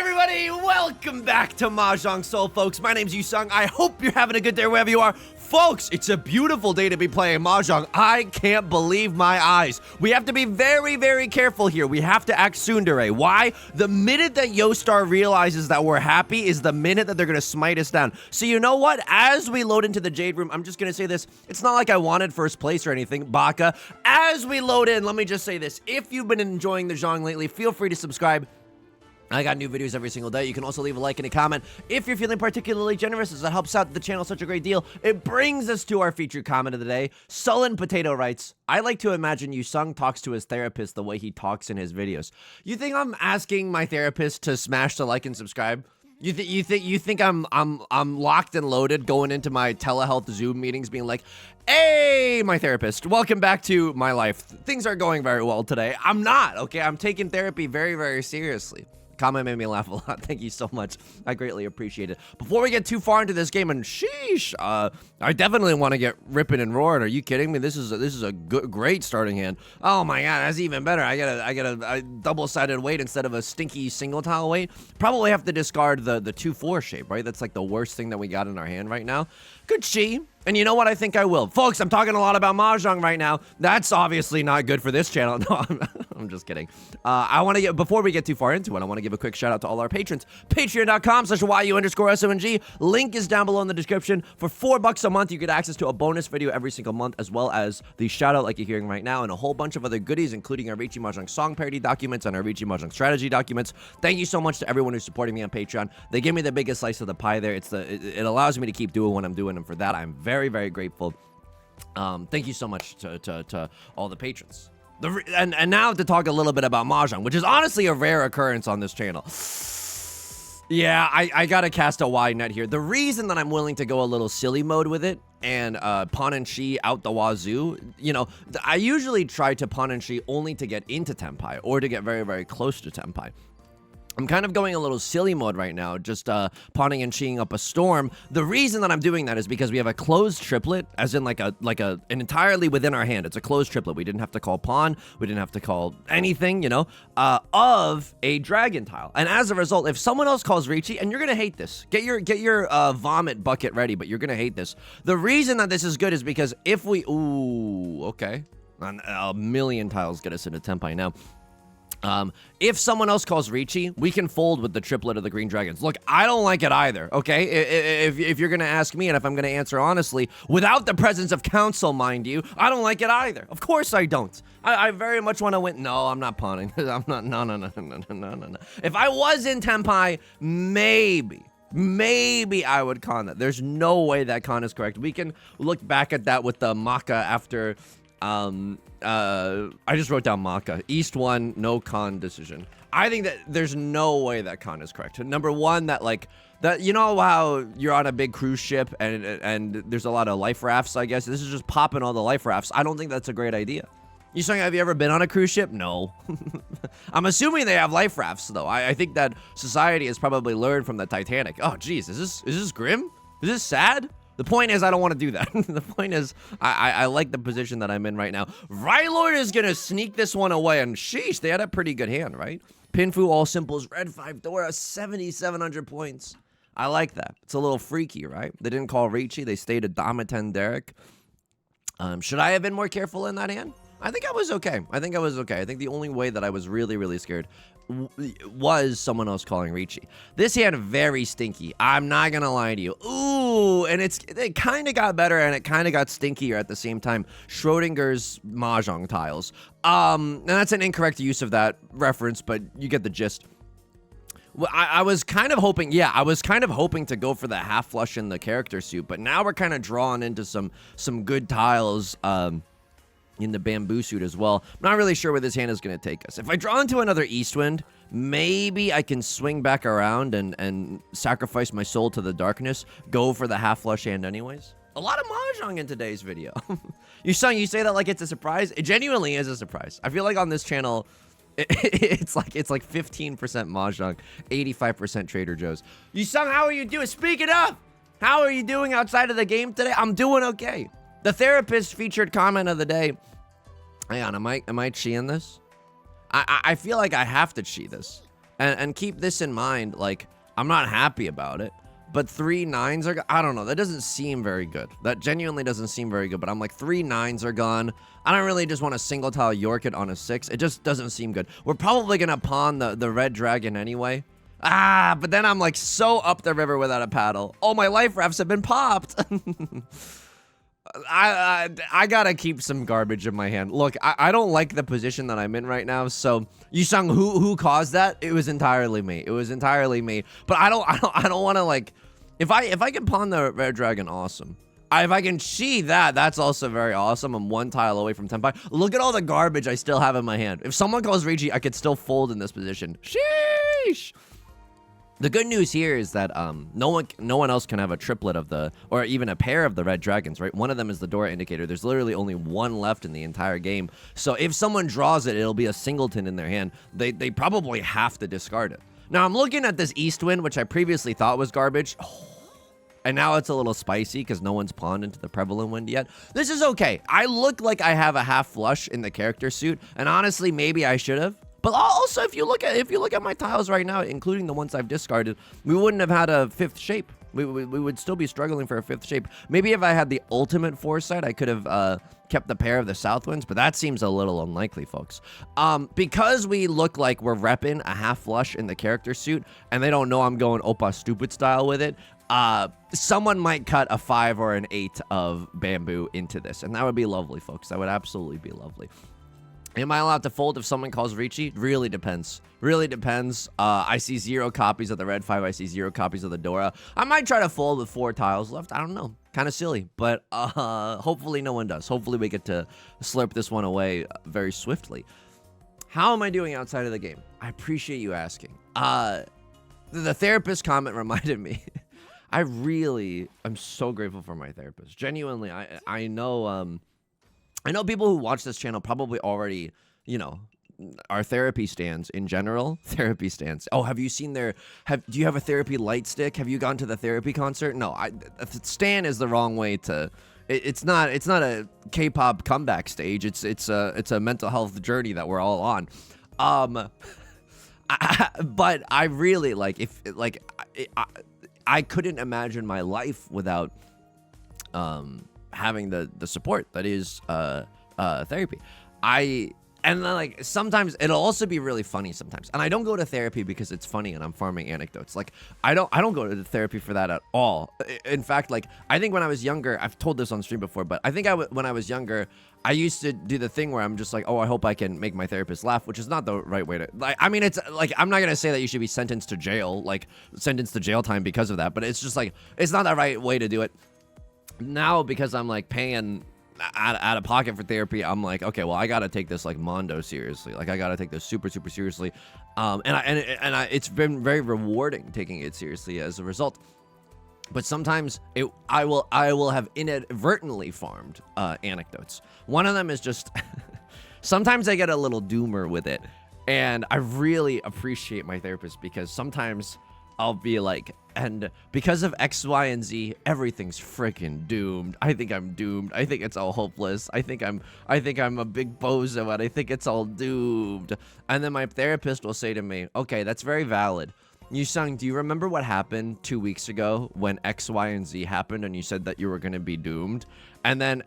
everybody, welcome back to Mahjong Soul, folks. My name's Yusong. I hope you're having a good day wherever you are. Folks, it's a beautiful day to be playing Mahjong. I can't believe my eyes. We have to be very, very careful here. We have to act tsundere. Why? The minute that Yostar realizes that we're happy is the minute that they're going to smite us down. So you know what? As we load into the Jade Room, I'm just going to say this. It's not like I wanted first place or anything, Baka. As we load in, let me just say this. If you've been enjoying the Zhong lately, feel free to subscribe. I got new videos every single day. You can also leave a like and a comment if you're feeling particularly generous, as that helps out the channel such a great deal. It brings us to our featured comment of the day. Sullen Potato writes, I like to imagine Yusong talks to his therapist the way he talks in his videos. You think I'm asking my therapist to smash the like and subscribe? You think I'm locked and loaded going into my telehealth Zoom meetings being like, hey, my therapist, welcome back to my life. Things are going very well today. I'm not, okay? I'm taking therapy very, very seriously. Comment made me laugh a lot. Thank you so much. I greatly appreciate it. Before we get too far into this game, and sheesh, I definitely want to get ripping and roaring. Are you kidding me? This is a great starting hand. Oh my god, that's even better. I get a double-sided weight instead of a stinky single tile weight. Probably have to discard the 2-4 shape, right? That's like the worst thing that we got in our hand right now. Good chi. And you know what? I think I will. Folks, I'm talking a lot about Mahjong right now. That's obviously not good for this channel. No, I'm just kidding. I want to get, before we get too far into it, I want to give a quick shout out to all our patrons. Patreon.com/YU_SONG. Link is down below in the description. For $4 a month, you get access to a bonus video every single month, as well as the shout out like you're hearing right now, and a whole bunch of other goodies, including our Riichi Mahjong song parody documents and our Riichi Mahjong strategy documents. Thank you so much to everyone who's supporting me on Patreon. They give me the biggest slice of the pie there. It allows me to keep doing what I'm doing, and for that, I'm very, very grateful. Thank you so much to all the patrons. And now to talk a little bit about Mahjong, which is honestly a rare occurrence on this channel. Yeah, I gotta cast a wide net here. The reason that I'm willing to go a little silly mode with it and pawn and chi out the wazoo, you know, I usually try to pawn and chi only to get into Tenpai or to get very, very close to Tenpai. I'm kind of going a little silly mode right now, just pawning and chiing up a storm. The reason that I'm doing that is because we have a closed triplet, as in an entirely within our hand. It's a closed triplet. We didn't have to call pawn. We didn't have to call anything, you know, of a dragon tile. And as a result, if someone else calls Riichi, and you're gonna hate this, get your vomit bucket ready, but you're gonna hate this. The reason that this is good is because if we, ooh, okay, a million tiles get us into Tenpai now. If someone else calls Riichi, we can fold with the triplet of the green dragons. Look, I don't like it either, okay? If you're gonna ask me, and if I'm gonna answer honestly, without the presence of counsel, mind you, I don't like it either. Of course I don't. I very much want to win. No, I'm not pawning. I'm not, no. If I was in Tenpai, maybe I would con that. There's no way that con is correct. We can look back at that with the Maka after, I just wrote down Maka. East 1, no con decision. I think that there's no way that con is correct. Number one, that you know how you're on a big cruise ship and there's a lot of life rafts, I guess. This is just popping all the life rafts. I don't think that's a great idea. Yusong, have you ever been on a cruise ship? No. I'm assuming they have life rafts, though. I think that society has probably learned from the Titanic. Oh, geez, is this grim? Is this sad? The point is, I don't want to do that. The point is, I like the position that I'm in right now. Rylord is going to sneak this one away, and sheesh, they had a pretty good hand, right? Pinfu, all simples, red 5 Dora, 7,700 points. I like that. It's a little freaky, right? They didn't call Riichi. They stayed at Damaten Derek. Should I have been more careful in that hand? I think I was okay. I think the only way that I was really, really scared was someone else calling Riichi. This hand, very stinky. I'm not gonna lie to you. Ooh, and it kind of got better and it kind of got stinkier at the same time. Schrodinger's Mahjong tiles. And that's an incorrect use of that reference, but you get the gist. Well, I was kind of hoping, to go for the half flush in the character suit, but now we're kind of drawn into some good tiles, in the bamboo suit as well. I'm not really sure where this hand is going to take us. If I draw into another Eastwind, maybe I can swing back around and sacrifice my soul to the darkness, go for the half flush hand anyways. A lot of Mahjong in today's video. You say that like it's a surprise. It genuinely is a surprise. I feel like on this channel, it's like 15% Mahjong, 85% Trader Joe's. How are you doing? Speaking of, how are you doing outside of the game today? I'm doing okay. The therapist featured comment of the day. Hang on, am I chi-ing this? I feel like I have to chi this. And keep this in mind, like, I'm not happy about it, but 3 9s are, I don't know, that doesn't seem very good. That genuinely doesn't seem very good, but I'm like, 3 9s are gone. I don't really just want to single tile York it on a 6. It just doesn't seem good. We're probably going to pawn the red dragon anyway. But then I'm like so up the river without a paddle. Oh, my life rafts have been popped. I gotta keep some garbage in my hand. Look, I don't like the position that I'm in right now. So Yusong, who caused that? It was entirely me. It was entirely me. But I don't want to, like, if I can pawn the red dragon, awesome. If I can chi that's also very awesome. I'm 1 tile away from 10 pi. Look at all the garbage I still have in my hand. If someone calls Riichi, I could still fold in this position. Sheesh. The good news here is that no one else can have a triplet of or even a pair of the red dragons, right? One of them is the Dora indicator. There's literally only 1 left in the entire game. So if someone draws it, it'll be a singleton in their hand. They probably have to discard it. Now I'm looking at this east wind, which I previously thought was garbage. And now it's a little spicy because no one's pawned into the prevalent wind yet. This is okay. I look like I have a half flush in the character suit, and honestly, maybe I should have. But also, if you look at my tiles right now, including the ones I've discarded, we wouldn't have had a 5th shape. We would still be struggling for a 5th shape. Maybe if I had the ultimate foresight, I could have kept the pair of the south winds, but that seems a little unlikely, folks. Because we look like we're repping a half flush in the character suit, and they don't know I'm going Oppa stupid style with it, someone might cut a 5 or an 8 of bamboo into this, and that would be lovely, folks. That would absolutely be lovely. Am I allowed to fold if someone calls Riichi? Really depends. Really depends. I see 0 copies of the red 5. I see 0 copies of the Dora. I might try to fold with 4 tiles left. I don't know. Kind of silly, but hopefully no one does. Hopefully we get to slurp this one away very swiftly. How am I doing outside of the game? I appreciate you asking. The therapist comment reminded me. I'm so grateful for my therapist. Genuinely, I know people who watch this channel probably already, you know, are therapy stands in general. Therapy stands. Oh, have you seen do you have a therapy light stick? Have you gone to the therapy concert? No, stan is the wrong way to, it's not a K-pop comeback stage. It's a mental health journey that we're all on. But I really I couldn't imagine my life without having the support that is therapy. And then, like, sometimes it'll also be really funny sometimes. And I don't go to therapy because it's funny and I'm farming anecdotes. Like, I don't go to therapy for that at all. In fact, like, I think when I was younger, I've told this on stream before, but I think when I was younger, I used to do the thing where I'm just like, oh, I hope I can make my therapist laugh, which is not the right way to, like, I mean, it's like, I'm not going to say that you should be sentenced to jail, like sentenced to jail time because of that, but it's just like, it's not the right way to do it. Now, because I'm like paying out of pocket for therapy, I'm like, okay, well, I gotta take this like mondo seriously. Like, I gotta take this super seriously. It's been very rewarding taking it seriously as a result. But sometimes I will have inadvertently farmed anecdotes. One of them is just sometimes I get a little doomer with it, and I really appreciate my therapist because sometimes I'll be like, and because of X, Y, and Z, everything's freaking doomed. I think I'm doomed. I think it's all hopeless. I think I'm a big bozo, and I think it's all doomed. And then my therapist will say to me, okay, that's very valid. Yusong, do you remember what happened 2 weeks ago when X, Y, and Z happened and you said that you were going to be doomed? And then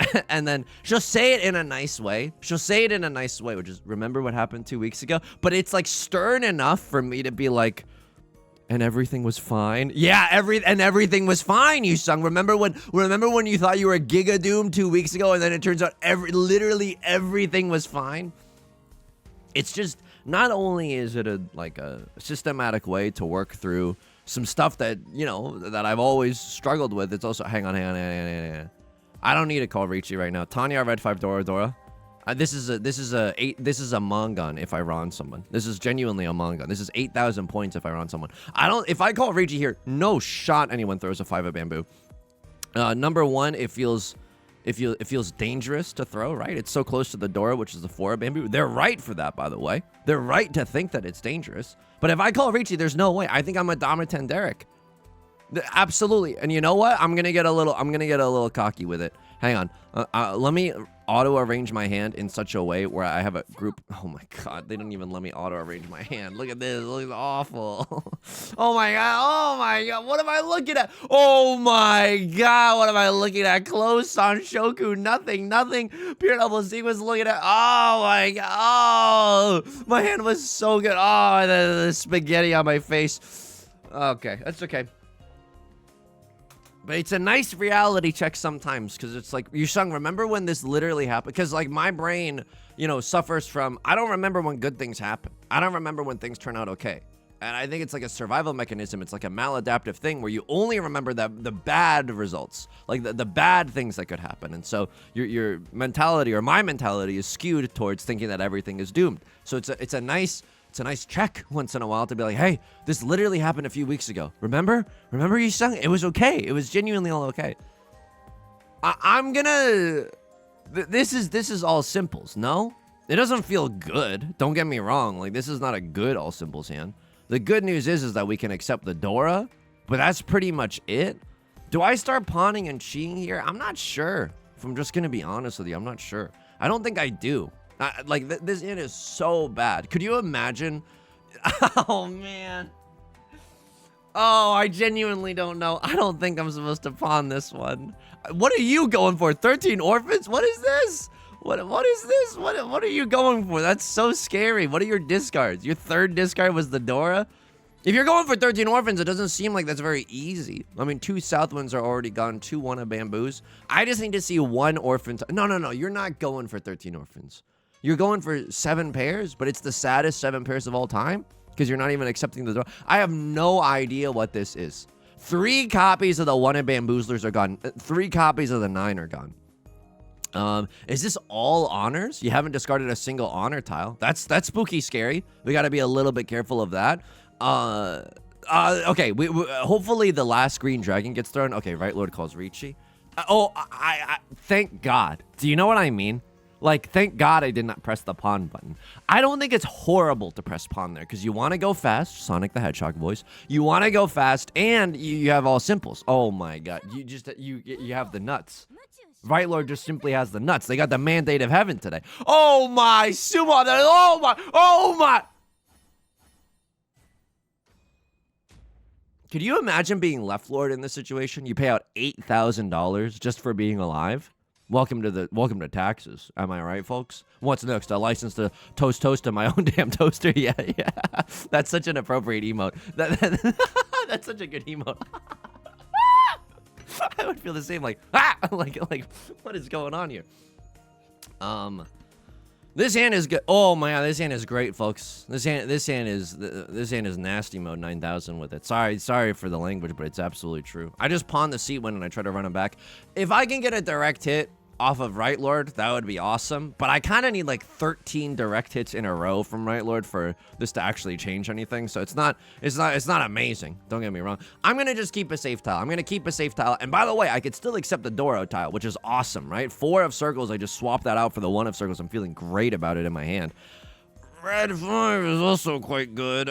she'll say it in a nice way. She'll say it in a nice way, which is, remember what happened 2 weeks ago? But it's like stern enough for me to be like, and everything was fine. Yeah, everything was fine, Yusong. Remember when you thought you were giga doomed 2 weeks ago, and then it turns out literally everything was fine? It's just, not only is it a systematic way to work through some stuff that, you know, that I've always struggled with. It's also, hang on. I don't need to call Riichi right now. Tanya, red 5 Dora. This is a Mongon if I ron someone. This is genuinely a Mongon. This is 8,000 points if I ron someone. If I call Riichi here, no shot anyone throws a 5 of bamboo. Number one, it feels dangerous to throw, right? It's so close to the Dora, which is the 4 of bamboo. They're right for that, by the way. They're right to think that it's dangerous. But if I call Riichi, there's no way. I think I'm a Domitenderic. Absolutely. And you know what? I'm gonna get a little cocky with it. Hang on. Let me auto-arrange my hand in such a way where I have a group. Oh my god, they didn't even let me auto-arrange my hand. Look at this. It looks awful. Oh my god. Oh my god. What am I looking at? Oh my god. What am I looking at? Close on Shoku. Nothing. Pure double sequence looking at. Oh my god. Oh, my hand was so good. Oh, the spaghetti on my face. Okay, that's okay. But it's a nice reality check sometimes, because it's like, Yusong, remember when this literally happened? Because, like, my brain, you know, suffers from, I don't remember when good things happen. I don't remember when things turn out okay. And I think it's like a survival mechanism. It's like a maladaptive thing where you only remember the bad results, like the bad things that could happen. And so your mentality, or my mentality, is skewed towards thinking that everything is doomed. So it's a nice check once in a while to be like, hey, this literally happened a few weeks ago. Remember Yusong? It was okay. It was genuinely all okay. This is all simples, no? It doesn't feel good. Don't get me wrong. Like, this is not a good all simples hand. The good news is that we can accept the Dora, but that's pretty much it. Do I start pawning and cheating here? I'm not sure. If I'm just gonna be honest with you, I'm not sure. I don't think I do. This hand is so bad. Could you imagine? Oh, man. Oh, I genuinely don't know. I don't think I'm supposed to pawn this one. What are you going for? 13 orphans? What is this? What is this? What are you going for? That's so scary. What are your discards? Your third discard was the Dora? If you're going for 13 orphans, it doesn't seem like that's very easy. I mean, 2 Southwinds are already gone, 2 Wanna Bamboos. I just need to see 1 orphan. No. You're not going for 13 orphans. You're going for 7 pairs, but it's the saddest 7 pairs of all time because you're not even accepting the Dora. I have no idea what this is. 3 copies of the Wanna Bamboozlers are gone. 3 copies of the 9 are gone. Is this all honors? You haven't discarded a single honor tile. That's spooky scary. We got to be a little bit careful of that. Okay, we hopefully the last green dragon gets thrown. Okay, Right Lord calls Riichi. I thank God. Do you know what I mean? Like, thank God I did not press the pawn button. I don't think it's horrible to press pawn there, because you want to go fast, Sonic the Hedgehog voice. You want to go fast, and you have all simples. Oh my God, you have the nuts. Right Lord just simply has the nuts. They got the mandate of heaven today. Oh my sumo! Oh my! Could you imagine being Left Lord in this situation? You pay out $8,000 just for being alive. Welcome to taxes. Am I right, folks? What's next? A license to toast in my own damn toaster? Yeah. That's such an appropriate emote. That's such a good emote. I would feel the same, like like what is going on here? This hand is good. Oh my God, this hand is great, folks. This hand is nasty mode 9000 with it. Sorry for the language, but it's absolutely true. I just pawned the seat win and I try to run him back. If I can get a direct hit off of Right Lord, that would be awesome. But I kind of need like 13 direct hits in a row from Right Lord for this to actually change anything. So it's not amazing. Don't get me wrong. I'm gonna just keep a safe tile. And by the way, I could still accept the Doro tile, which is awesome, right? 4 of circles. I just swapped that out for the 1 of circles. I'm feeling great about it in my hand. Red 5 is also quite good.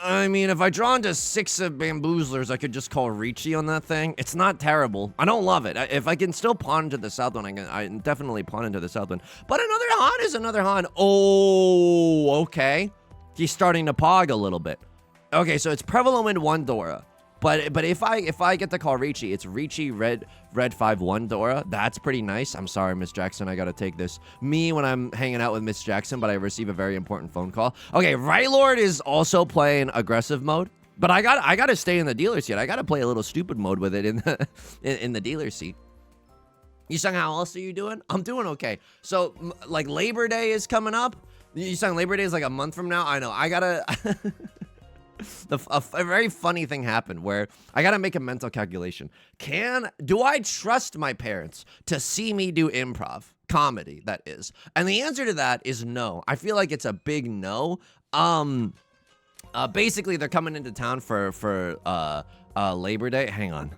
I mean, if I draw into 6 of Bamboozlers, I could just call Riichi on that thing. It's not terrible. I don't love it. If I can still pawn into the south one, I can definitely pawn into the south one. But another Han is another Han. Oh, okay. He's starting to pog a little bit. Okay, so it's Prevalent Wind 1 Dora. But if I get to call Riichi, it's Riichi red 5-1 Dora. That's pretty nice. I'm sorry, Miss Jackson. I gotta take this. Me when I'm hanging out with Miss Jackson, but I receive a very important phone call. Okay, Right Lord is also playing aggressive mode, but I gotta stay in the dealer seat. I gotta play a little stupid mode with it in the in the dealer seat. Yusong, how else are you doing? I'm doing okay. So like Labor Day is coming up. Yusong, Labor Day is like a month from now. I know. I gotta. A very funny thing happened where I gotta make a mental calculation. Do I trust my parents to see me do improv comedy? That is, and the answer to that is no. I feel like it's a big no. Basically, they're coming into town for Labor Day. Hang on,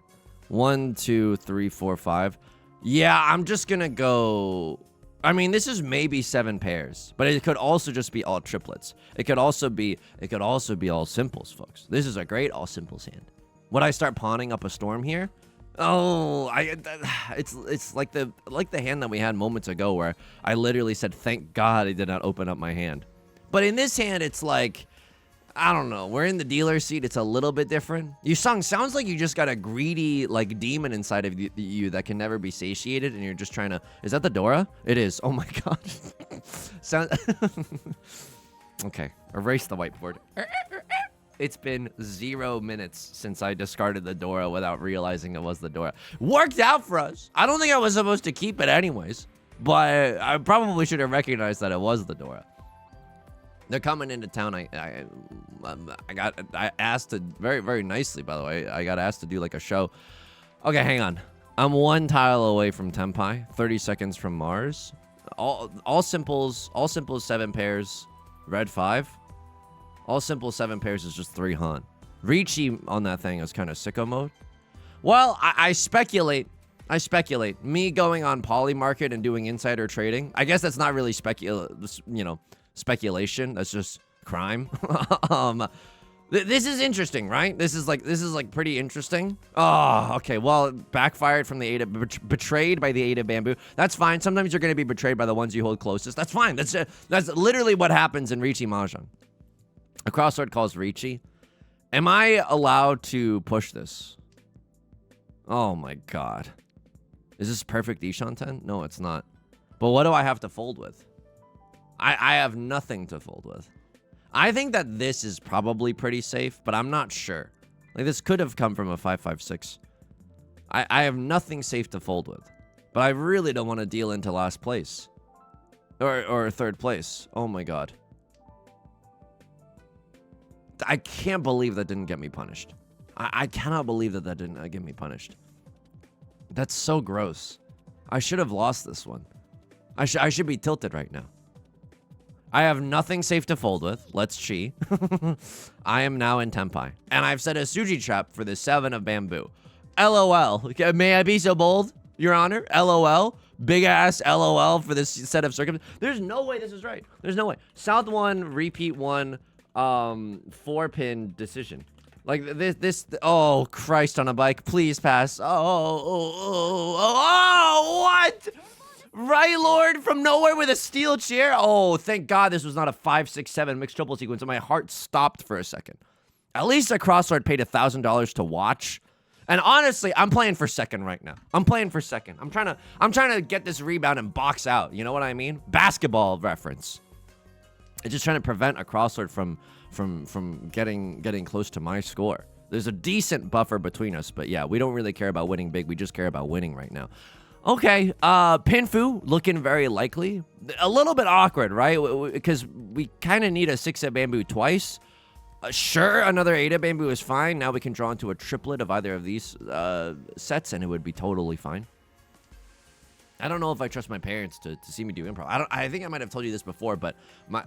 1, 2, 3, 4, 5. Yeah, I'm just gonna go. I mean, this is maybe 7 pairs, but it could also just be all triplets. It could also be all simples, folks. This is a great all simples hand. Would I start pawning up a storm here? Oh, it's like the hand that we had moments ago where I literally said, "Thank God I did not open up my hand." But in this hand, it's like, I don't know. We're in the dealer seat. It's a little bit different. Yusong, sounds like you just got a greedy like demon inside of you that can never be satiated, and you're just trying to. Is that the Dora? It is. Oh my God. Sound. Okay, erase the whiteboard. It's been 0 minutes since I discarded the Dora without realizing it was the Dora. Worked out for us. I don't think I was supposed to keep it anyways, but I probably should have recognized that it was the Dora. They're coming into town. I asked to very nicely, by the way. I got asked to do like a show. Okay, hang on. I'm 1 tile away from Tenpai. 30 seconds from Mars. All simples 7 pairs. Red 5. All simple 7 pairs is just 3 Han. Riichi on that thing is kind of sicko mode. Well, I speculate. Me going on Polymarket and doing insider trading. I guess that's not really speculation. That's just crime. This is interesting, right? This is like pretty interesting. Oh, okay. Well, backfired from the 8 of betrayed by the 8 of bamboo. That's fine. Sometimes you're gonna be betrayed by the ones you hold closest. That's fine. That's literally what happens in Riichi Mahjong. A crossword calls Riichi. Am I allowed to push this? Oh my God. Is this perfect Ishan 10? No, it's not. But what do I have to fold with? I have nothing to fold with. I think that this is probably pretty safe, but I'm not sure. Like, this could have come from a 5-5-6. I have nothing safe to fold with. But I really don't want to deal into last place. Or third place. Oh my God. I can't believe that didn't get me punished. I cannot believe that didn't get me punished. That's so gross. I should have lost this one. I should be tilted right now. I have nothing safe to fold with. Let's chi. I am now in Tenpai. And I've set a Suji trap for the 7 of bamboo. LOL. May I be so bold, Your Honor? LOL. Big ass LOL for this set of circumstances. There's no way this is right. There's no way. South 1, repeat 1, 4-pin decision. Like this. Oh, Christ on a bike. Please pass. Oh, what? Right, Lord, from nowhere with a steel chair. Oh, thank God this was not a 5-6-7 mixed triple sequence. And my heart stopped for a second. At least a crossword paid $1,000 to watch. And honestly, I'm playing for second right now. I'm playing for second. I'm trying to get this rebound and box out. You know what I mean? Basketball reference. It's just trying to prevent a crossword from getting close to my score. There's a decent buffer between us, but yeah, we don't really care about winning big. We just care about winning right now. Okay, Pinfu looking very likely. A little bit awkward, right? Because we kind of need a 6 of bamboo twice. Sure, another 8 of bamboo is fine. Now we can draw into a triplet of either of these sets, and it would be totally fine. I don't know if I trust my parents to see me do improv. I think I might have told you this before, but my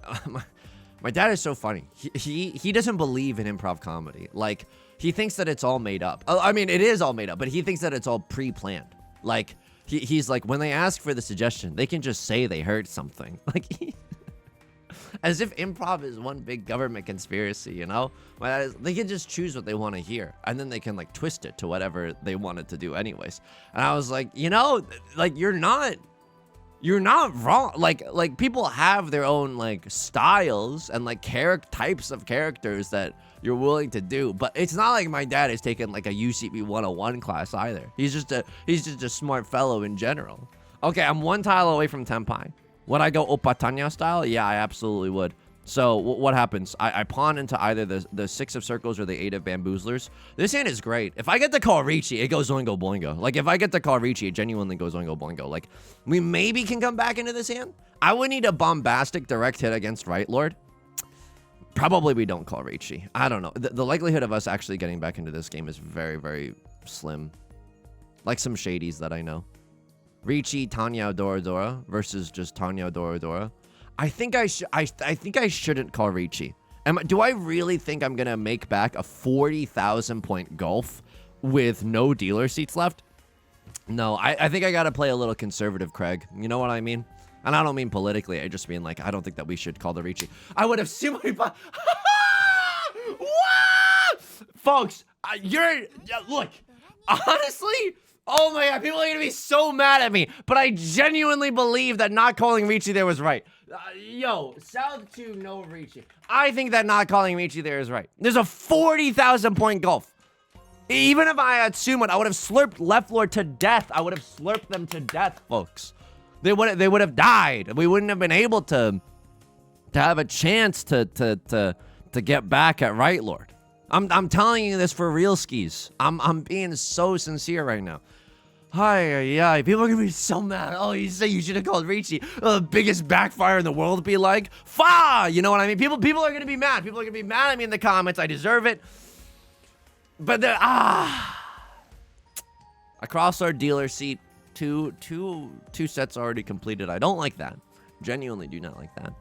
dad is so funny. He doesn't believe in improv comedy. Like, he thinks that it's all made up. I mean, it is all made up, but he thinks that it's all pre-planned. Like, he's like, when they ask for the suggestion, they can just say they heard something. Like, as if improv is one big government conspiracy, you know? They can just choose what they want to hear, and then they can, like, twist it to whatever they want it to do anyways. And I was like, you know, like, you're not wrong. Like people have their own, like, styles and, like, types of characters that you're willing to do, but it's not like my dad is taking, like, a UCB 101 class either. He's just a smart fellow in general. Okay, I'm 1 tile away from Tenpai. Would I go Opatanya style? Yeah, I absolutely would. So what happens? I pawn into either the 6 of circles or the 8 of bamboozlers. This hand is great. If I get to call Riichi, it goes oingo boingo. Like, if I get to call Riichi, it genuinely goes oingo boingo. Like, we maybe can come back into this hand. I would need a bombastic direct hit against Right Lord. Probably we don't call Riichi. I don't know. The likelihood of us actually getting back into this game is very, very slim. Like some shadies that I know. Riichi Tanya Dora Dora versus just Tanya Dora Dora. I think I shouldn't call Riichi. Do I really think I'm gonna make back a 40,000 point gulf with no dealer seats left? No, I think I gotta play a little conservative, Craig. You know what I mean? And I don't mean politically. I just mean, like, I don't think that we should call the Riichi. I would have simply... Folks, look. Honestly, oh my god, people are gonna be so mad at me, but I genuinely believe that not calling Riichi there was right. Yo, South 2, no Riichi. I think that not calling Riichi there is right. There's a 40,000 point gulf. Even if I had summoned, I would have slurped left lord to death. I would have slurped them to death, folks. They would have died. We wouldn't have been able to have a chance to get back at right lord. I'm telling you this for real skis. I'm being so sincere right now. Hi, people are gonna be so mad. Oh, you say you should have called Riichi. The biggest backfire in the world be like, fa! You know what I mean? People are gonna be mad. People are gonna be mad at me in the comments. I deserve it. But across our dealer seat, two sets already completed. I don't like that. Genuinely do not like that.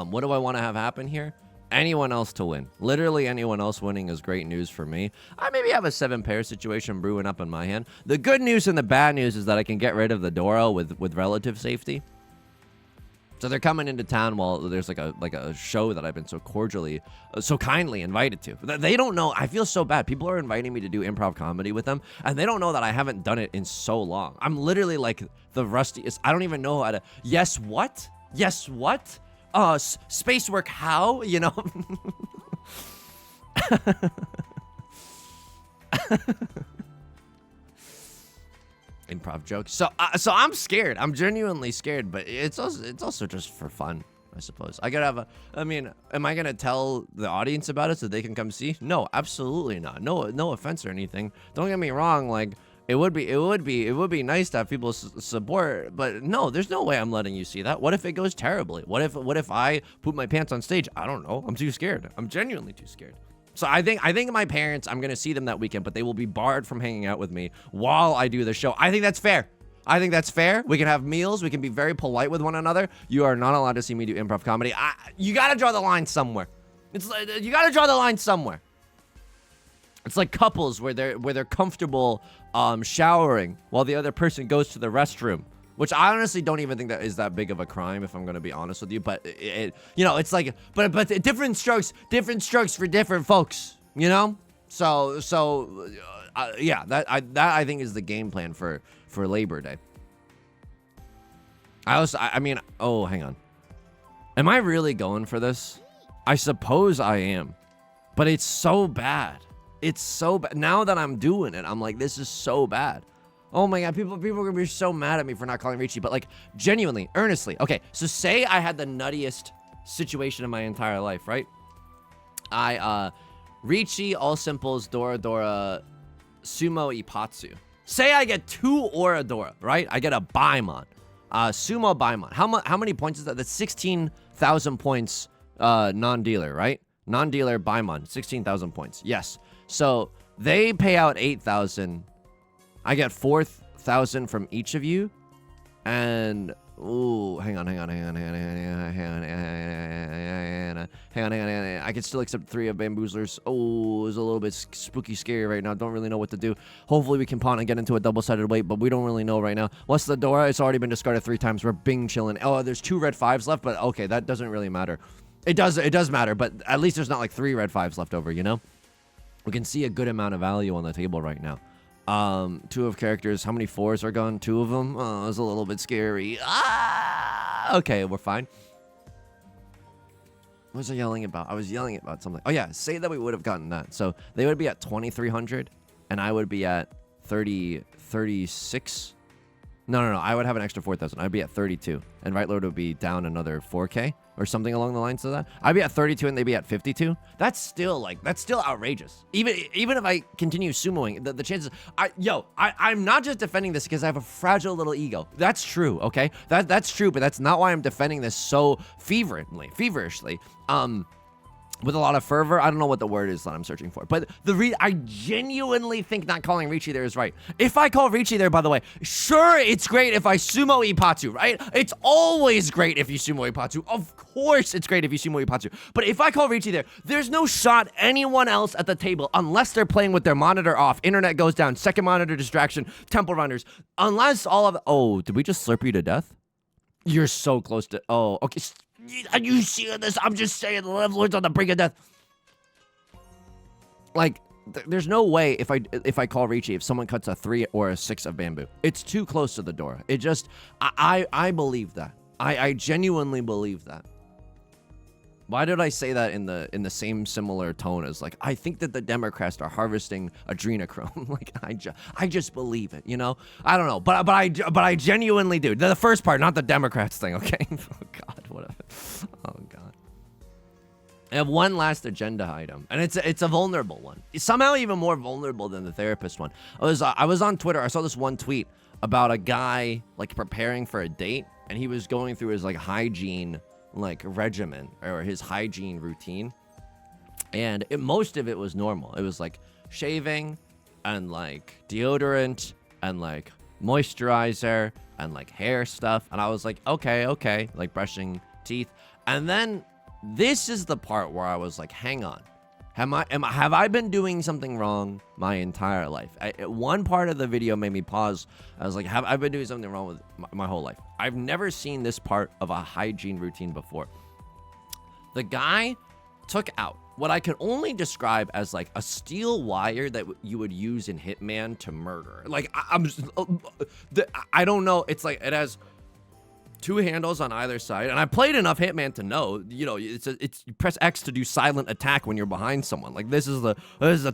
What do I want to have happen here? Anyone else to win. Literally anyone else winning is great news for me. I maybe have a 7-pair situation brewing up in my hand. The good news and the bad news is that I can get rid of the Doro with relative safety. So they're coming into town while there's like a show that I've been so cordially, so kindly invited to. They don't know. I feel so bad. People are inviting me to do improv comedy with them, and they don't know that I haven't done it in so long. I'm literally like the rustiest. I don't even know how to. Yes, what? Yes, what? Space work, how? You know? Improv jokes. So I'm scared. I'm genuinely scared, but it's also just for fun, I suppose. I gotta have am I gonna tell the audience about it so they can come see? No, absolutely not. No offense or anything. Don't get me wrong. Like, it would be nice to have people support, but no, there's no way I'm letting you see that. What if it goes terribly? What if I poop my pants on stage? I don't know. I'm too scared. I'm genuinely too scared. So I think my parents, I'm gonna see them that weekend, but they will be barred from hanging out with me while I do the show. I think that's fair. I think that's fair. We can have meals. We can be very polite with one another. You are not allowed to see me do improv comedy. You gotta draw the line somewhere. It's like, you gotta draw the line somewhere. It's like couples where they're comfortable showering while the other person goes to the restroom, which I honestly don't even think that is that big of a crime, if I'm gonna be honest with you. But it's like, but different strokes for different folks, you know. So yeah, that I think is the game plan for Labor Day. I mean, oh, hang on. Am I really going for this? I suppose I am, but it's so bad. It's so bad. Now that I'm doing it, I'm like, this is so bad. Oh my god, people are gonna be so mad at me for not calling Riichi, but like, genuinely, earnestly. Okay, so say I had the nuttiest situation in my entire life, right? Riichi, all simples, Dora Dora, Sumo Ipatsu. Say I get 2 Oradora, right? I get a Baimon. Sumo Baimon. How many points is that? That's 16,000 points, non-dealer, right? Non-dealer Baimon, 16,000 points. Yes. So they pay out 8,000. I get 4,000 from each of you. And ooh, hang on. I can still accept 3 of Bamboozlers. Oh, it's a little bit spooky scary right now. Don't really know what to do. Hopefully we can pawn and get into a double-sided weight, but we don't really know right now. What's the Dora? It's already been discarded 3 times. We're bing chilling. Oh, there's 2 red 5s left, but okay, that doesn't really matter. It does matter, but at least there's not like 3 red 5s left over, you know? We can see a good amount of value on the table right now. 2 of characters. How many 4s are gone? 2 of them? Oh, it's a little bit scary. Okay, we're fine. What was I yelling about? I was yelling about something. Oh yeah, say that we would have gotten that. So they would be at 2,300, and I would be at 36. No. I would have an extra 4,000. I'd be at 32, and Right Lord would be down another 4K or something along the lines of that. I'd be at 32, and they'd be at 52. That's still outrageous. Even if I continue sumoing, the chances. I'm not just defending this because I have a fragile little ego. That's true. Okay, that's true, but that's not why I'm defending this so feverishly. With a lot of fervor. I don't know what the word is that I'm searching for. But I genuinely think not calling Riichi there is right. If I call Riichi there, by the way, sure, it's great if I sumo Ipatsu, right? It's always great if you sumo Ipatsu. Of course it's great if you sumo Ipatsu. But if I call Riichi there, there's no shot anyone else at the table, unless they're playing with their monitor off, internet goes down, second monitor distraction, temple runners, unless all of... Oh, did we just slurp you to death? You're so close to... Oh, okay. Are you seeing this? I'm just saying the left lord's on the brink of death. Like, there's no way if I call Riichi if someone cuts a 3 or a 6 of bamboo. It's too close to the door. It just I believe that. I genuinely believe that. Why did I say that in the same similar tone as like I think that the Democrats are harvesting adrenochrome? Like I just believe it, you know? I don't know, but I genuinely do. The first part, not the Democrats thing, okay? Oh God, whatever. Oh God. I have one last agenda item, and it's a vulnerable one. It's somehow even more vulnerable than the therapist one. I was on Twitter. I saw this one tweet about a guy like preparing for a date, and he was going through his like hygiene like regimen or his hygiene routine, and most of it was normal. It was like shaving and like deodorant and like moisturizer and like hair stuff, and I was like, okay, like brushing teeth. And then this is the part where I was like, hang on, have I been doing something wrong my entire life? One part of the video made me pause. I was like, have I been doing something wrong with my whole life? I've never seen this part of a hygiene routine before. The guy took out what I can only describe as like a steel wire that you would use in Hitman to murder. Like I don't know. It's like it has 2 handles on either side, and I played enough Hitman to know, you know, it's you press X to do silent attack when you're behind someone. Like this is the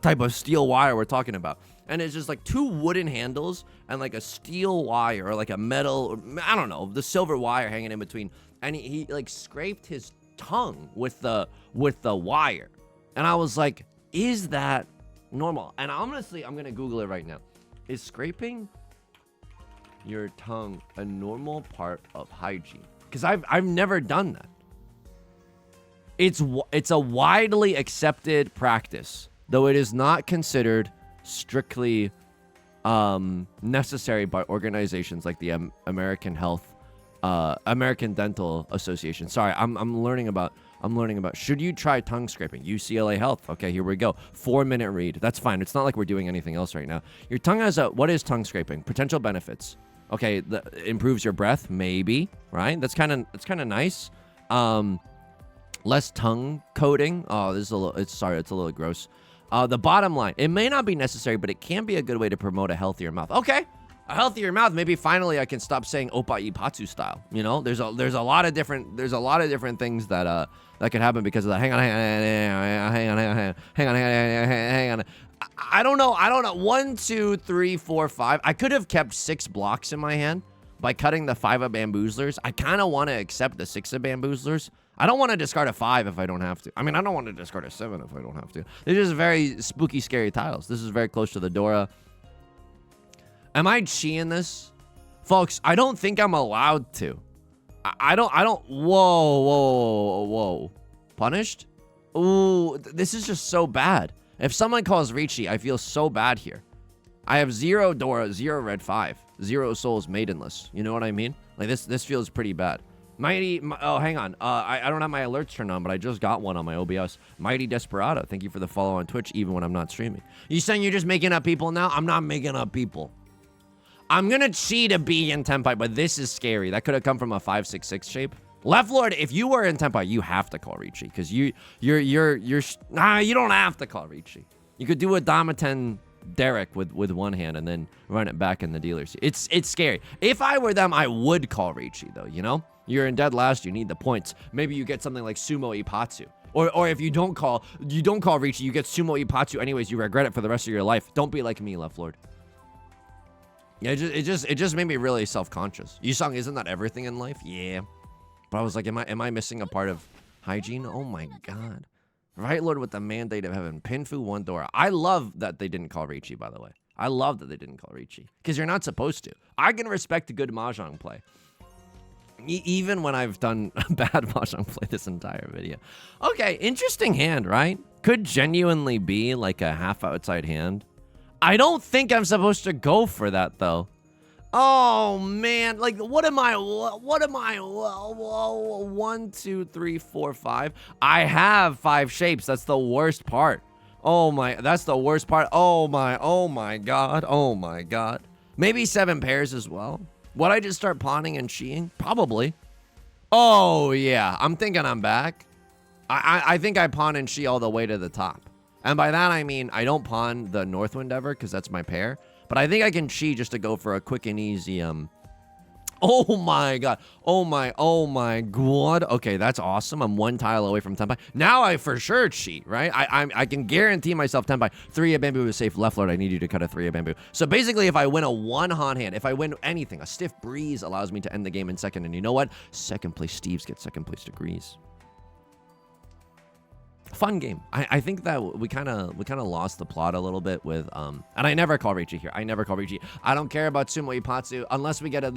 type of steel wire we're talking about, and it's just like 2 wooden handles and like a steel wire or like a metal, I don't know, the silver wire hanging in between, and he like scraped his tongue with the wire, and I was like, is that normal? And honestly, I'm gonna Google it right now. Is scraping your tongue a normal part of hygiene? Because I've never done that. It's a widely accepted practice, though it is not considered strictly necessary by organizations like the American Dental Association. Sorry, I'm learning about should you try tongue scraping? UCLA Health. Okay, here we go. 4-minute read. That's fine. It's not like we're doing anything else right now. Your tongue has what is tongue scraping? Potential benefits. Okay, improves your breath, maybe, right? That's kind of nice. Less tongue coating. Oh, this is it's a little gross. The bottom line, it may not be necessary, but it can be a good way to promote a healthier mouth. Okay, a healthier mouth. Maybe finally I can stop saying oppa ippatsu style. You know, there's a lot of different things that could happen because of that. Hang on. I don't know. 1, 2, 3, 4, 5. I could have kept 6 blocks in my hand by cutting the 5 of bamboozlers. I kind of want to accept the 6 of bamboozlers. I don't want to discard a 5 if I don't have to. I mean, I don't want to discard a 7 if I don't have to. They're just very spooky, scary tiles. This is very close to the Dora. Am I chi-ing this? Folks, I don't think I'm allowed to. I don't. Whoa. Punished? Ooh, this is just so bad. If someone calls Riichi, I feel so bad here. I have 0 Dora, 0 red 5, 0 souls maidenless. You know what I mean? Like this feels pretty bad. Oh, hang on. I don't have my alerts turned on, but I just got one on my OBS. Mighty Desperado, thank you for the follow on Twitch, even when I'm not streaming. You saying you're just making up people now? I'm not making up people. I'm gonna cheat a B in Tenpai, but this is scary. That could have come from a 566 shape. Left Lord, if you were in Tenpai, you have to call Riichi, because you don't have to call Riichi. You could do a Damaten Derek with one hand and then run it back in the dealer's. It's scary. If I were them, I would call Riichi though, you know? You're in dead last, you need the points. Maybe you get something like Sumo Ippatsu. Or if you don't call Riichi, you get Sumo Ippatsu anyways, you regret it for the rest of your life. Don't be like me, Left Lord. Yeah, it just made me really self-conscious. Yusong, isn't that everything in life? Yeah. But I was like, am I missing a part of hygiene? Oh my God. Right Lord with the mandate of heaven. Pinfu 1 Dora. I love that they didn't call Riichi, by the way. I love that they didn't call Riichi. Because you're not supposed to. I can respect a good Mahjong play. Even when I've done a bad Mahjong play this entire video. Okay, interesting hand, right? Could genuinely be like a half outside hand. I don't think I'm supposed to go for that, though. Oh, man. Like, what am I? 1, 2, 3, 4, 5. I have 5 shapes. That's the worst part. Oh, my. That's the worst part. Oh, my. Oh, my God. Oh, my God. Maybe 7 pairs as well. Would I just start pawning and chi-ing? Probably. Oh, yeah. I'm thinking I'm back. I think I pawn and chi all the way to the top. And by that, I mean, I don't pawn the Northwind ever because that's my pair. But I think I can cheat just to go for a quick and easy, Oh my god. Oh my god. Okay, that's awesome. I'm 1 tile away from Tenpai. Now I for sure cheat, right? I can guarantee myself Tenpai. 3 of bamboo is safe. Left lord, I need you to cut a 3 of bamboo. So basically, if I win a 1 Han hand, if I win anything, a stiff breeze allows me to end the game in second. And you know what? Second place Steves get second place degrees. Fun game. I think that we kind of lost the plot a little bit with and I never call Riichi here. I never call Riichi. I don't care about Sumo Ipatsu unless we get a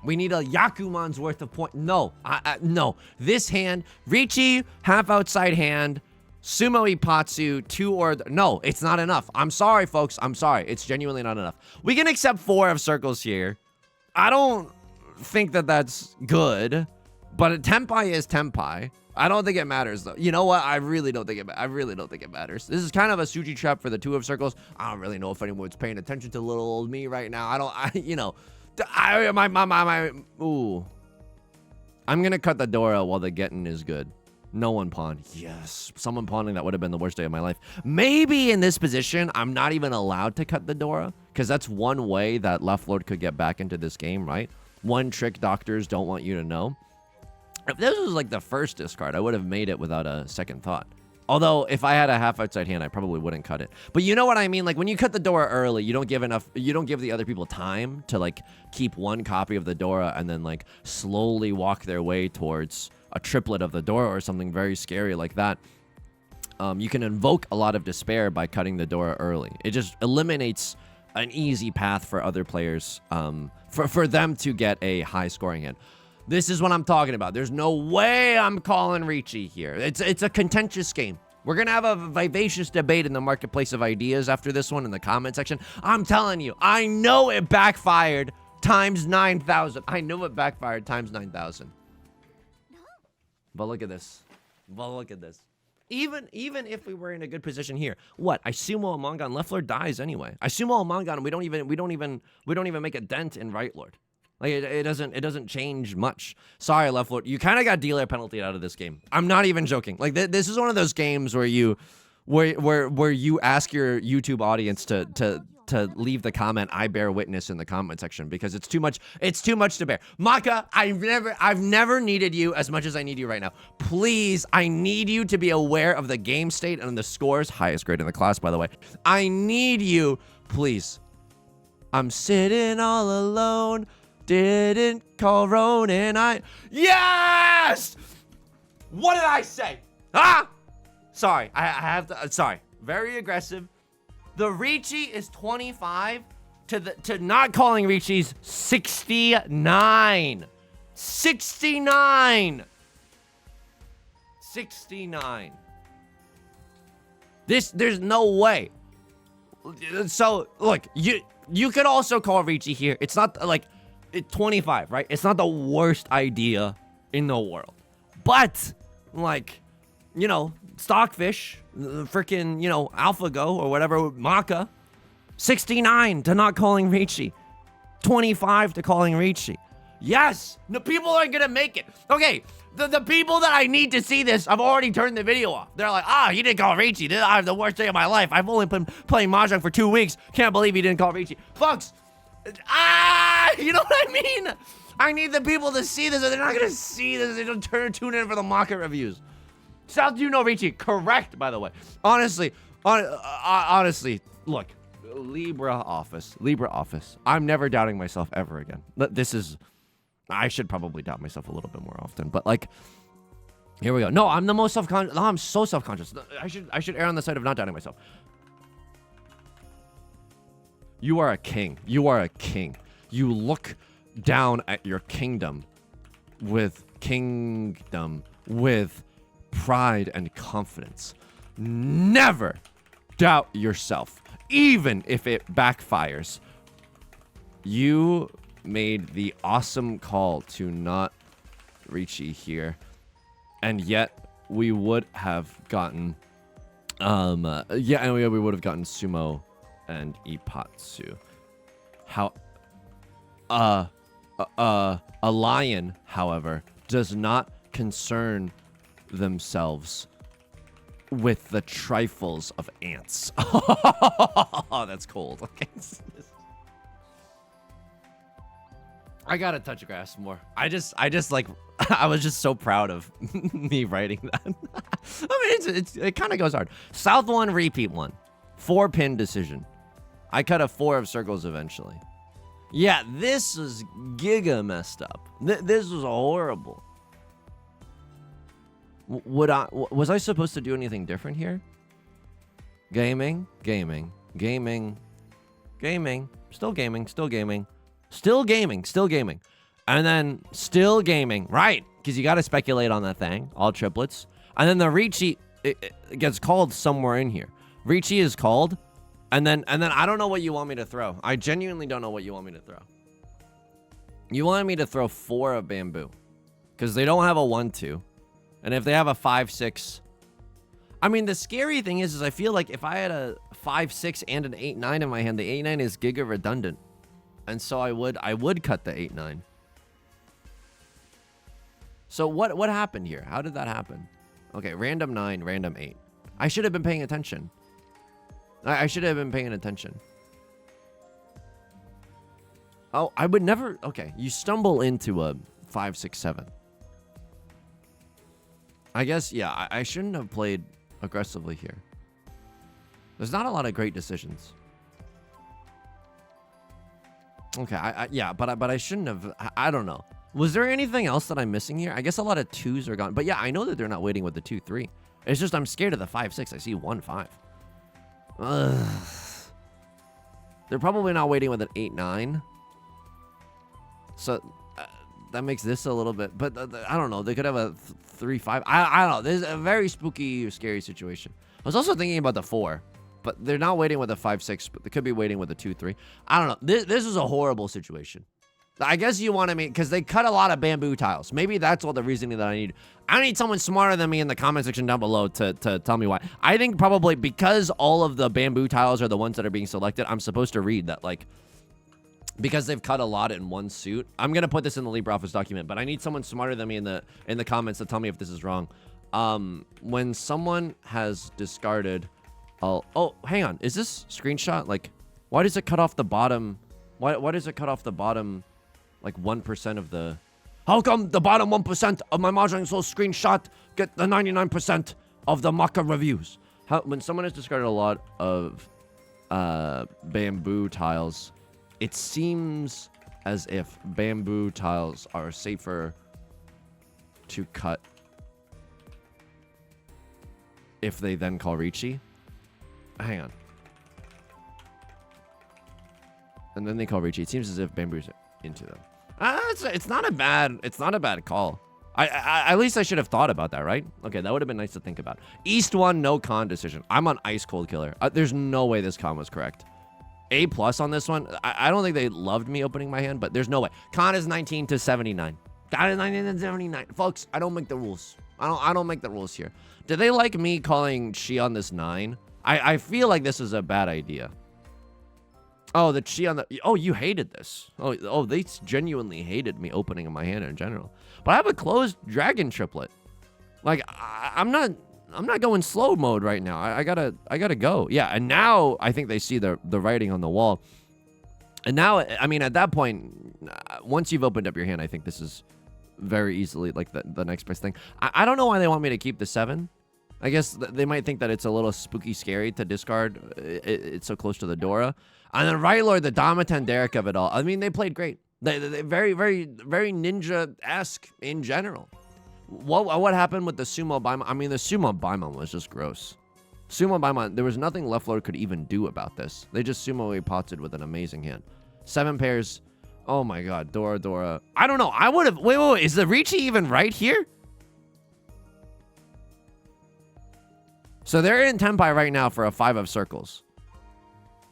we need a Yakuman's worth of point. No. No. This hand, Riichi half outside hand, Sumo Ipatsu 2 or no, it's not enough. I'm sorry folks. I'm sorry. It's genuinely not enough. We can accept 4 of circles here. I don't think that that's good, but Tenpai is Tenpai. I don't think it matters though. You know what? I really don't think it matters. This is kind of a Suji trap for the 2 of circles. I don't really know if anyone's paying attention to little old me right now. Ooh. I'm gonna cut the Dora while the getting is good. No one pawned. Yes. Someone pawning, that would have been the worst day of my life. Maybe in this position, I'm not even allowed to cut the Dora, because that's one way that left lord could get back into this game, right? One trick doctors don't want you to know. If this was like the first discard, I would have made it without a second thought. Although, if I had a half outside hand, I probably wouldn't cut it. But you know what I mean? Like, when you cut the Dora early, you don't give the other people time to, like, keep 1 copy of the Dora and then, like, slowly walk their way towards a triplet of the Dora or something very scary like that. You can invoke a lot of despair by cutting the Dora early. It just eliminates an easy path for other players, for them to get a high scoring hand. This is what I'm talking about. There's no way I'm calling Riichi here. It's a contentious game. We're going to have a vivacious debate in the marketplace of ideas after this one in the comment section. I'm telling you, I know it backfired times 9,000. I know it backfired times 9,000. But look at this. Even if we were in a good position here, what? I sumo a manga and left lord dies anyway. I sumo a manga and we don't even make a dent in right lord. Like, it doesn't change much. Sorry, left lord. You kind of got dealer penalty out of this game. I'm not even joking. Like, this is one of those games where you ask your YouTube audience to leave the comment, I bear witness, in the comment section, because it's too much to bear. Maka, I've never needed you as much as I need you right now. Please, I need you to be aware of the game state and the scores. Highest grade in the class, by the way. I need you, please. I'm sitting all alone. Didn't call Ronin, Yes! What did I say? Sorry, I have to, sorry. Very aggressive. The Riichi is 25 to not calling Riichi's 69. 69. There's no way. So, look, you could also call Riichi here. It's not, like, 25, right? It's not the worst idea in the world. But, like, you know, Stockfish, freaking, you know, AlphaGo or whatever, Maka, 69 to not calling Riichi. 25 to calling Riichi. Yes! The people are gonna make it. Okay, the people that I need to see this, I've already turned the video off. They're like, you didn't call Riichi. I have the worst day of my life. I've only been playing Mahjong for 2 weeks. Can't believe you didn't call Riichi. Folks, you know what I mean? I need the people to see this, or they're not gonna see this. They don't tune in for the market reviews. South, do you know Riichi? Correct, by the way. Honestly, look, LibreOffice. I'm never doubting myself ever again. I should probably doubt myself a little bit more often, but like, here we go. No, I'm the most self-conscious. No, I'm so self-conscious. I should err on the side of not doubting myself. You are a king. You are a king. You look down at your kingdom with pride and confidence. Never doubt yourself, even if it backfires. You made the awesome call to not Riichi here, and yet we would have gotten we would have gotten Sumo and Ipatsu. How a lion, however, does not concern themselves with the trifles of ants. Oh, that's cold. Okay. I gotta touch grass more. I just like, I was just so proud of me writing that. I mean, it kind of goes hard. South 1, repeat 1. 4-pin decision. I cut a 4 of circles eventually. Yeah, this was giga messed up. This was horrible. Was I supposed to do anything different here? Gaming, gaming, gaming, gaming, still gaming, still gaming. Still gaming, still gaming. And then still gaming. Right, because you got to speculate on that thing. All triplets. And then the Riichi, it gets called somewhere in here. Riichi is called. And then I don't know what you want me to throw. I genuinely don't know what you want me to throw. You want me to throw 4 of bamboo. Because they don't have a 1-2. And if they have a 5-6... I mean, the scary thing is I feel like if I had a 5-6 and an 8-9 in my hand, the 8-9 is giga redundant. And so I would cut the 8-9. So what happened here? How did that happen? Okay, random 9, random 8. I should have been paying attention. I should have been paying attention. Oh, I would never... Okay, you stumble into a 5, 6, 7. I guess, yeah, I shouldn't have played aggressively here. There's not a lot of great decisions. Okay, yeah, but I shouldn't have. I don't know. Was there anything else that I'm missing here? I guess a lot of 2s are gone. But yeah, I know that they're not waiting with the 2-3. It's just I'm scared of the 5-6. I see 1-5. Ugh. They're probably not waiting with an 8-9. So that makes this a little bit. But I don't know. They could have a 3-5. I don't know. This is a very spooky, scary situation. I was also thinking about the 4. But they're not waiting with a 5-6, but they could be waiting with a 2-3. I don't know. This is a horrible situation. I guess you want to mean, because they cut a lot of bamboo tiles. Maybe that's all the reasoning that I need. I need someone smarter than me in the comment section down below to tell me why. I think probably because all of the bamboo tiles are the ones that are being selected, I'm supposed to read that, like, because they've cut a lot in one suit. I'm going to put this in the LibreOffice document, but I need someone smarter than me in the comments to tell me if this is wrong. When someone has discarded... Oh, hang on. Is this screenshot? Like, why does it cut off the bottom? Why does it cut off the bottom, like, 1% of the... How come the bottom 1% of my Mahjong Soul screenshot get the 99% of the Maka reviews? When someone has discarded a lot of bamboo tiles, it seems as if bamboo tiles are safer to cut if they then call Riichi. Hang on. And then they call Riichi. It seems as if bamboo's into them. It's not a bad call. At least I should have thought about that, right? Okay, that would have been nice to think about. East 1, no con decision. I'm on ice cold killer. There's no way this con was correct. A+ on this one. I don't think they loved me opening my hand, but there's no way. Con is 19 to 79. That is 19 to 79. Folks, I don't make the rules. I don't make the rules here. Did they like me calling Chi on this 9? I feel like this is a bad idea. Oh, the Chi on the... Oh, you hated this. Oh, they genuinely hated me opening my hand in general. But I have a closed dragon triplet. Like, I'm not going slow mode right now. I gotta go. Yeah, and now I think they see the writing on the wall. And now, I mean, at that point, once you've opened up your hand, I think this is very easily, like, the next best thing. I don't know why they want me to keep the 7. I guess they might think that it's a little spooky scary to discard. It's so close to the Dora. And then Right Lord, the Damaten Derek of it all. I mean, they played great. They very, very, very ninja-esque in general. What happened with the Sumo Baimon? I mean, the Sumo Baimon was just gross. Sumo Baimon, there was nothing Left Lord could even do about this. They just Sumo potted with an amazing hand. 7 pairs. Oh my god, Dora. I don't know. I would have... Wait. Is the Riichi even right here? So they're in Tenpai right now for a 5 of circles.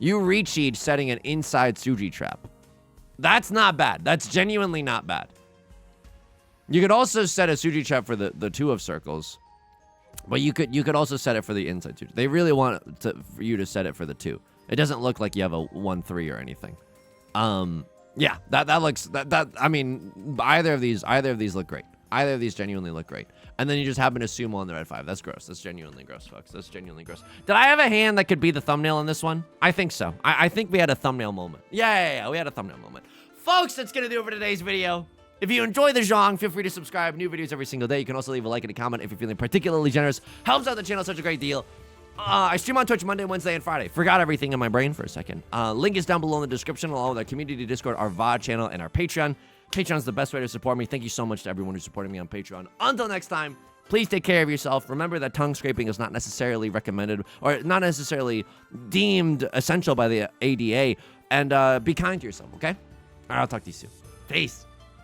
You Riichi'd setting an inside Tsuji trap. That's not bad. That's genuinely not bad. You could also set a Tsuji trap for the 2 of circles. But you could also set it for the inside Tsuji. They really want for you to set it for the 2. It doesn't look like you have a 1-3 or anything. Yeah, that looks... I mean, either of these look great. Either of these genuinely look great. And then you just happen to sumo on the red 5. That's gross. That's genuinely gross, folks. That's genuinely gross. Did I have a hand that could be the thumbnail in this one? I think so. I think we had a thumbnail moment. Yeah, we had a thumbnail moment. Folks, that's going to do it for today's video. If you enjoy the Zhong, feel free to subscribe. New videos every single day. You can also leave a like and a comment if you're feeling particularly generous. Helps out the channel such a great deal. I stream on Twitch Monday, Wednesday, and Friday. Forgot everything in my brain for a second. Link is down below in the description, along with our community Discord, our VOD channel, and our Patreon. Patreon's the best way to support me. Thank you so much to everyone who's supporting me on Patreon. Until next time, please take care of yourself. Remember that tongue scraping is not necessarily recommended or not necessarily deemed essential by the ADA. And be kind to yourself, okay? All right, I'll talk to you soon. Peace.